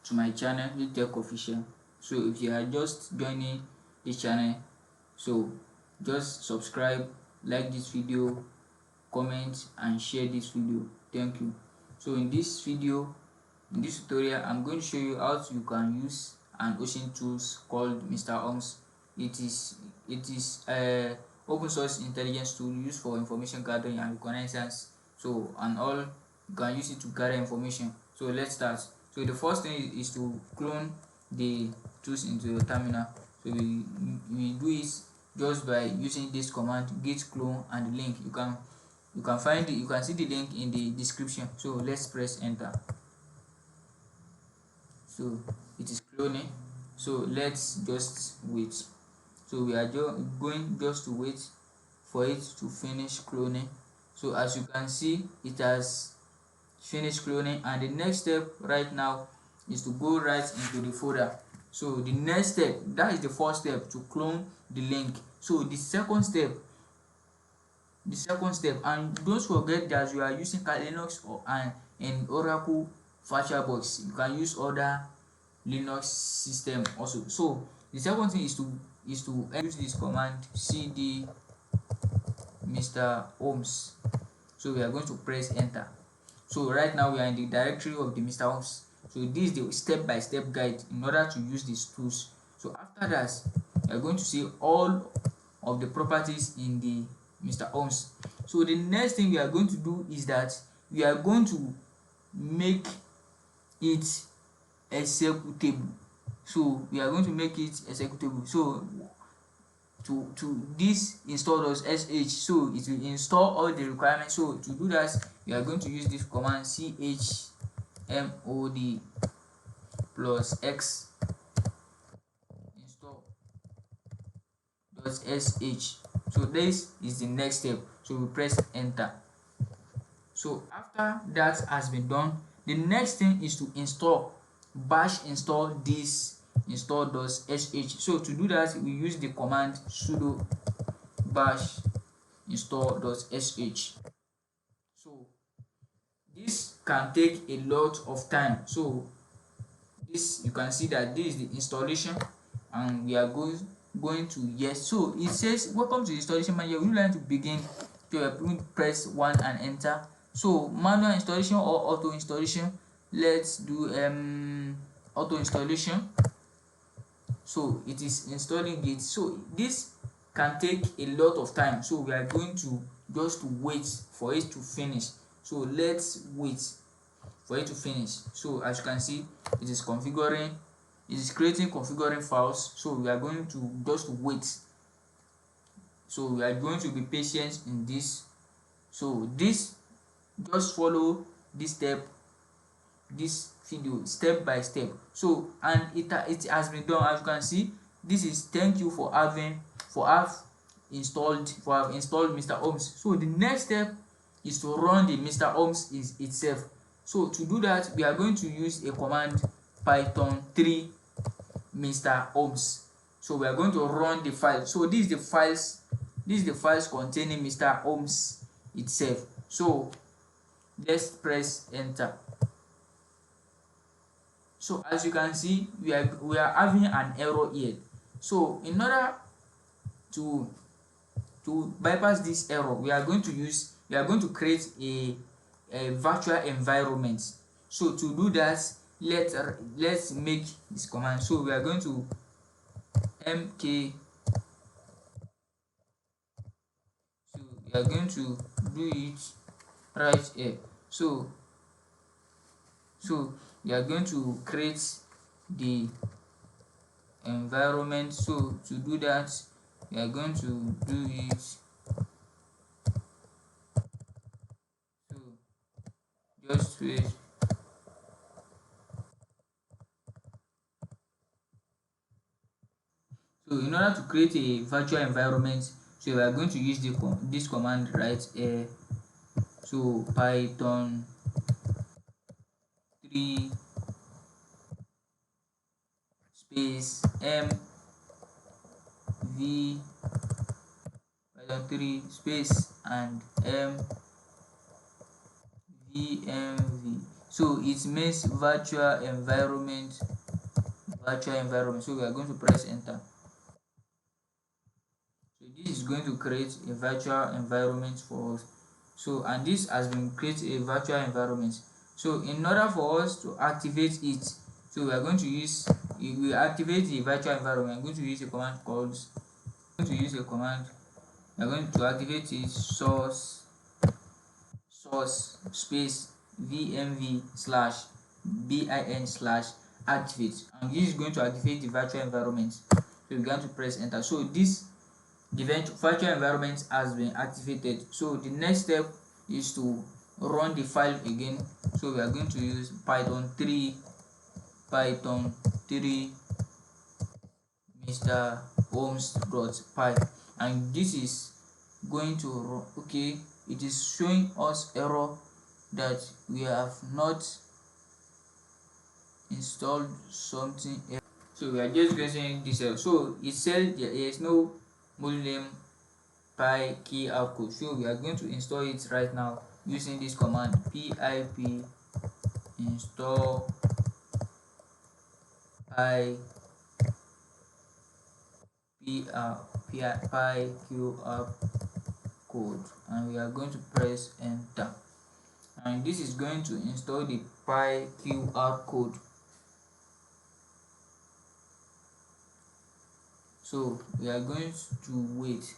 to my channel, Tech Official. So if you are just joining this channel, so just subscribe, like this video, comment and share this video. Thank you. So in this video, in this tutorial, I'm going to show you how you can use an Osint tools called MrHolmes. It is a open source intelligence tool used for information gathering and reconnaissance. So and all, you can use it to gather information. So let's start. So the first thing is to clone the tools into your terminal. So we do it just by using this command git clone and the link. You can find it, you can see the link in the description. So let's press enter. So it is cloning, so let's just wait. So we are going just to wait for it to finish cloning. So as you can see, it has finished cloning, and the next step right now is to go right into the folder. So the next step, that is the first step, to clone the link. So the second step, and don't forget that you are using Linux and Oracle VirtualBox. You can use other Linux system also. So the second thing is to use this command cd MrHolmes. So we are going to press enter. So right now we are in the directory of the MrHolmes. So this is the step-by-step guide in order to use these tools. So after that, you are going to see all of the properties in the MrHolmes. So the next thing we are going to do is that we are going to make it executable. So we are going to make it executable. So to this install.sh, so it will install all the requirements. So to do that, we are going to use this command chmod plus x install.sh. so this is the next step. So we press enter. So after that has been done, the next thing is to bash install this install.sh. So to do that, we use the command sudo bash install.sh. So this can take a lot of time. So this, you can see that this is the installation, and we are going to yes. So it says welcome to the installation manager. Would you like to begin? So press 1 and enter. So manual installation or auto installation, let's do auto installation. So it is installing it. So this can take a lot of time, so we are going to just wait for it to finish. So let's wait for it to finish. So as you can see, it is configuring, it is creating configuring files. So we are going to just wait. So we are going to be patient in this. So this, just follow this video step by step. So and it has been done. As you can see, this is thank you for have installed MrHolmes. So the next step is to run the MrHolmes itself. So to do that, we are going to use a command python 3 MrHolmes. So we are going to run the file. So this is the files containing MrHolmes itself. So let's press enter. So as you can see, we are having an error here. So in order to bypass this error, we are going to create a virtual environment. So to do that, let's make this command. So we are going to mk, so we are going to do it right here. So we are going to create the environment. So to do that, we are going to do it. So just wait. So in order to create a virtual environment, so we are going to use this command right here. So python 3 space python 3 space and venv. So it means virtual environment. So we are going to press enter. So this is going to create a virtual environment for us. So and this has been created a virtual environment. So in order for us to activate it, so we are going to use, if we activate the virtual environment, I'm going to use a command called, I'm going to use a command, we are going to activate it, source space venv slash bin slash activate, and this is going to activate the virtual environment. So we're going to press enter. So this virtual environment has been activated. So the next step is to run the file again. So we are going to use python 3 mrHolmes.py, and this is going to run. Okay, it is showing us error that we have not installed something else. So we are just getting this error. So it says there is no module name py key output. So we are going to install it right now using this command pip install py QR code, and we are going to press enter, and this is going to install the py QR code. So we are going to wait.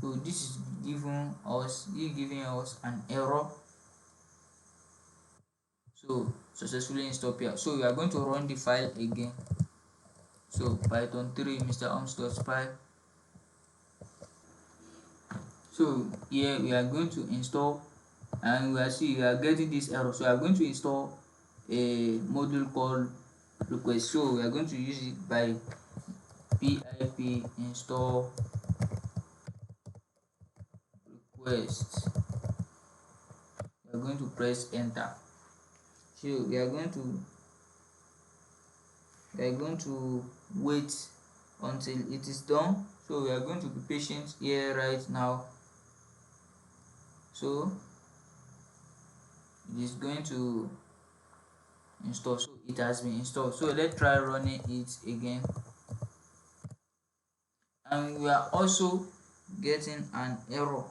So this is giving us an error. So successfully installed here. So we are going to run the file again. So python 3 MrHolmes.py. So here we are going to install, and we are getting this error. So we are going to install a module called request. So we are going to use it by pip install request. We are going to press enter. So we are going to wait until it is done. So we are going to be patient here right now. So it is going to install. So it has been installed. So let's try running it again, and we are also getting an error.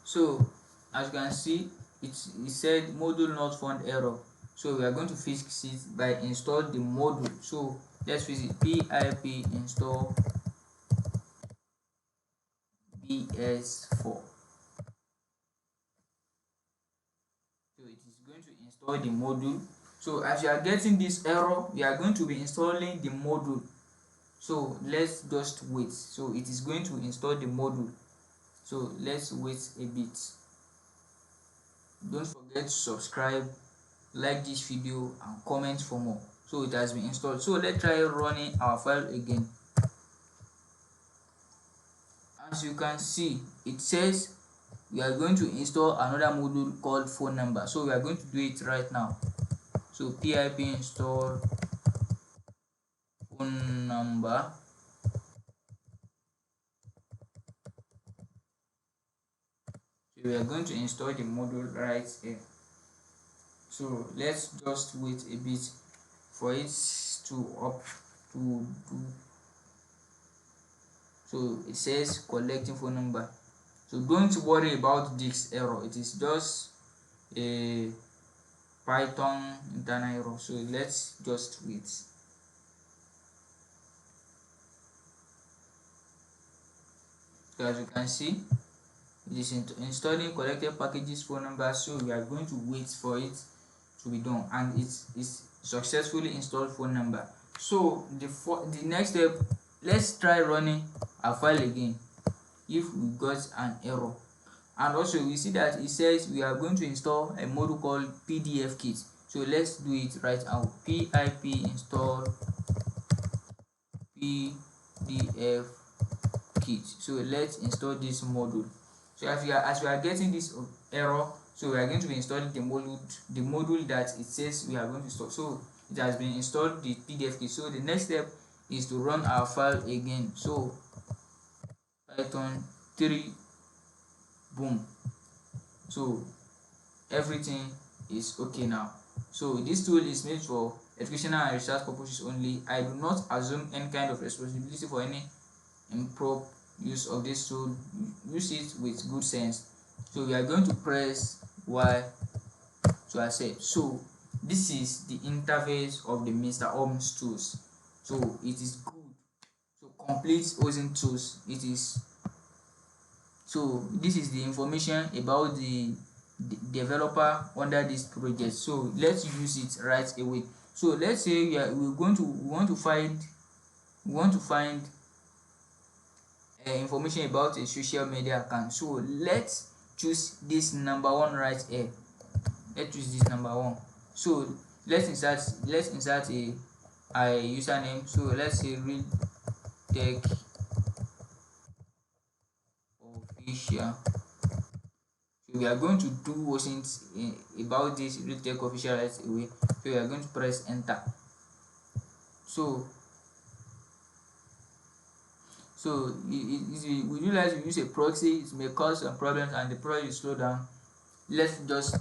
So as you can see, it said module not found error. So we are going to fix it by install the module. So let's fix it, pip install bs4. So it is going to install the module. So as you are getting this error, we are going to be installing the module. So let's just wait. So it is going to install the module. So let's wait a bit. Don't forget to subscribe, like this video, and comment for more. So it has been installed. So let's try running our file again. As you can see, it says we are going to install another module called phone number. So we are going to do it right now. So pip install phone number. So we are going to install the module right here. So let's just wait a bit for it to do. So it says collecting phone number. So don't worry about this error, it is just a python internal error. So let's just wait. So as you can see, it is installing collected packages phone number. So we are going to wait for it to be done, and it is successfully installed phone number. So the next step, let's try running our file again if we got an error. And also we see that it says we are going to install a module called pdfkit. So let's do it right now. Pip install pdfkit. So let's install this module. So as we are getting this error, so we are going to be installing the module that it says we are going to install. So it has been installed, the pdfkit. So the next step is to run our file again. So python 3 boom. So everything is okay now. So this tool is made for educational and research purposes only. I do not assume any kind of responsibility for any improper use of this tool. Use it with good sense. So we are going to press Y to accept. So this is the interface of the MrHolmes tools. So it is good. So complete Osint tools. It is. So this is the information about the developer under this project. So let's use it right away. So let's say we want to find information about a social media account. So let's choose this number one right here. Let's choose this number one. So let's insert a username. So let's say read tech official. So we are going to do Osint about this read tech official right away. So we are going to press enter. So would you like to use a proxy? It may cause some problems and the project will slow down. Let's just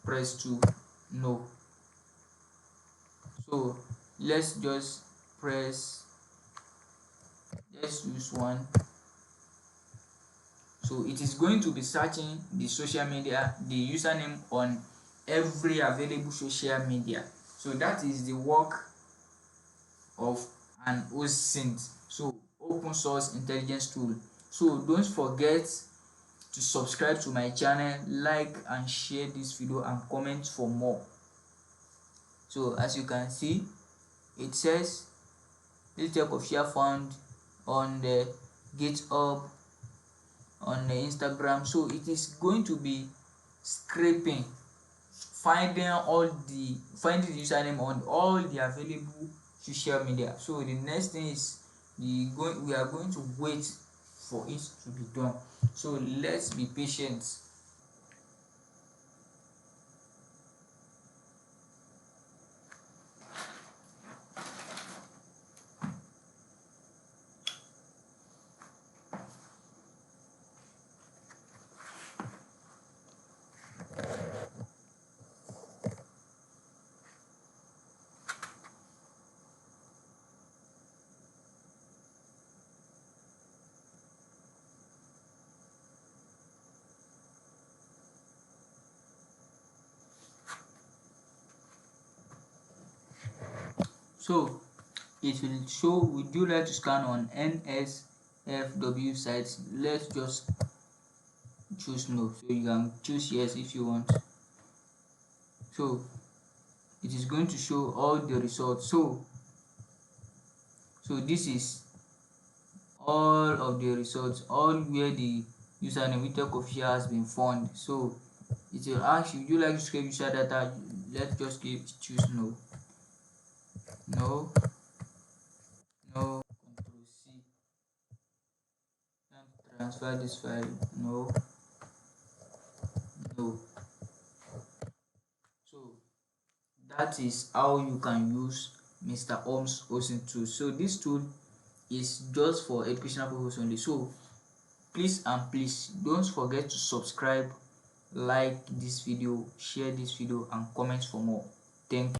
press to no. So let's just press, let's use one. So it is going to be searching the social media, the username on every available social media. So that is the work of an Osint, so open source intelligence tool. So don't forget to subscribe to my channel, like and share this video and comment for more. So as you can see, it says this type of share found on the GitHub, on the Instagram. So it is going to be scraping, finding the username on all the available social media. So the next thing is we are going to wait for it to be done. So let's be patient. So it will show, would you like to scan on NSFW sites? Let's just choose no. So you can choose yes if you want. So it is going to show all the results. So this is all of the results, all where the username with official has been found. So it will ask you, would you like to scrape user data? Let's just choose no. No, no, Control C. And transfer this file. No, no. So that is how you can use MrHolmes Osint tool. So this tool is just for educational purposes only. So please don't forget to subscribe, like this video, share this video and comment for more. Thank you.